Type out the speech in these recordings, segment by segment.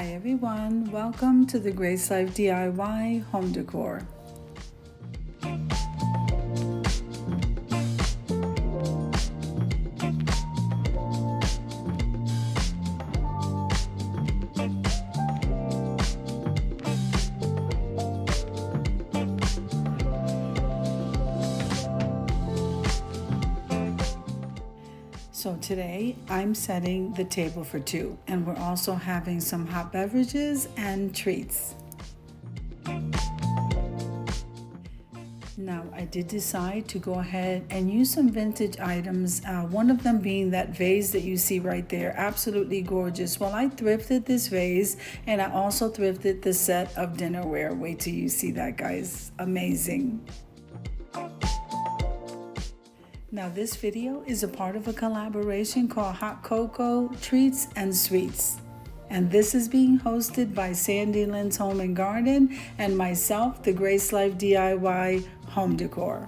Hi everyone, welcome to the Grace Life DIY Home Decor. So today I'm setting the table for two, and we're also having some hot beverages and treats. Now I did decide to go ahead and use some vintage items, one of them being that vase that you see right there. Absolutely gorgeous. Well, I thrifted this vase and I also thrifted the set of dinnerware. Wait till you see that, guys. Amazing. Now this video is a part of a collaboration called Hot Cocoa Treats and Sweets. And this is being hosted by Sandy Lynn's Home and Garden and myself, the Grace Life DIY Home Decor.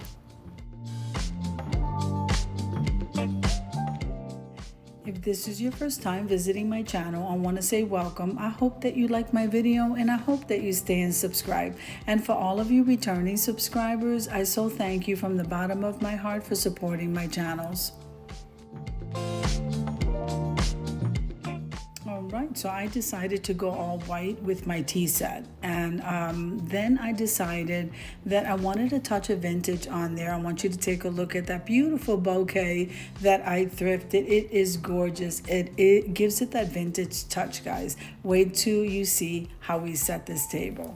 If this is your first time visiting my channel, I want to say welcome. I hope that you like my video and I hope that you stay and subscribe. And for all of you returning subscribers, I so thank you from the bottom of my heart for supporting my channels. Alright, so I decided to go all white with my tea set, and then I decided that I wanted a touch of vintage on there. I want you to take a look at that beautiful bouquet that I thrifted. It is gorgeous. It gives it that vintage touch, guys. Wait till you see how we set this table.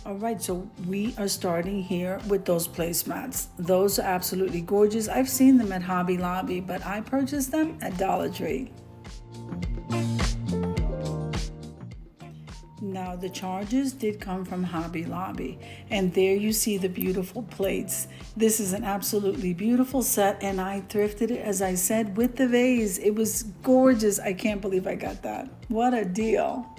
Alright, so we are starting here with those placemats. Those are absolutely gorgeous. I've seen them at Hobby Lobby, but I purchased them at Dollar Tree. Now the charges did come from Hobby Lobby, and there you see the beautiful plates. This is an absolutely beautiful set, and I thrifted it, as I said, with the vase. It was gorgeous. I can't believe I got that. What a deal.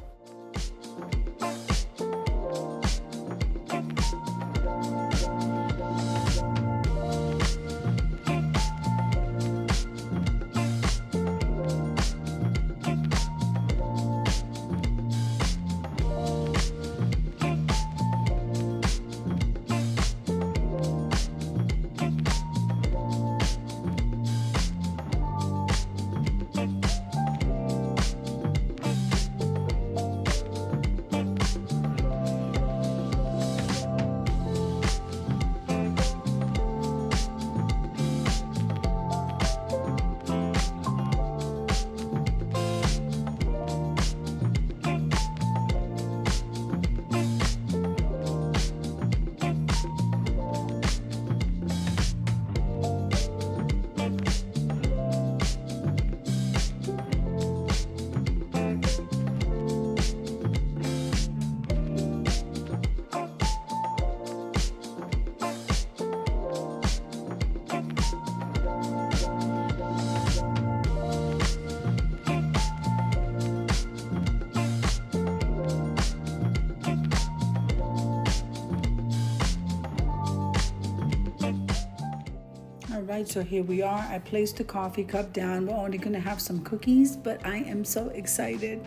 Alright, so here we are. I placed the coffee cup down. We're only going to have some cookies, but I am so excited.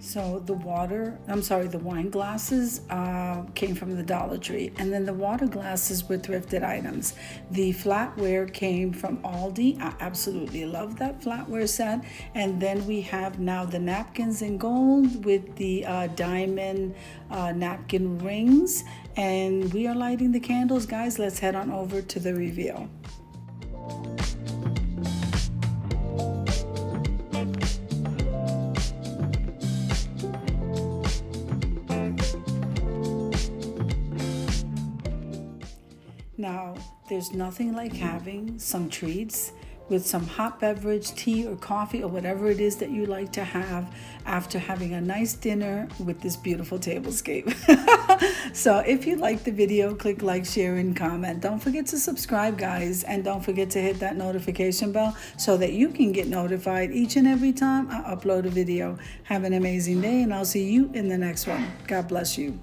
So the wine glasses came from the Dollar Tree, and then the water glasses were thrifted items. The flatware came from Aldi. I absolutely love that flatware set. And then we have now the napkins in gold with the diamond napkin rings, and we are lighting the candles, guys. Let's head on over to the reveal. Now, there's nothing like having some treats with some hot beverage, tea or coffee or whatever it is that you like to have after having a nice dinner with this beautiful tablescape. So if you like the video, click like, share, and comment. Don't forget to subscribe, guys, and don't forget to hit that notification bell so that you can get notified each and every time I upload a video. Have an amazing day, and I'll see you in the next one. God bless you.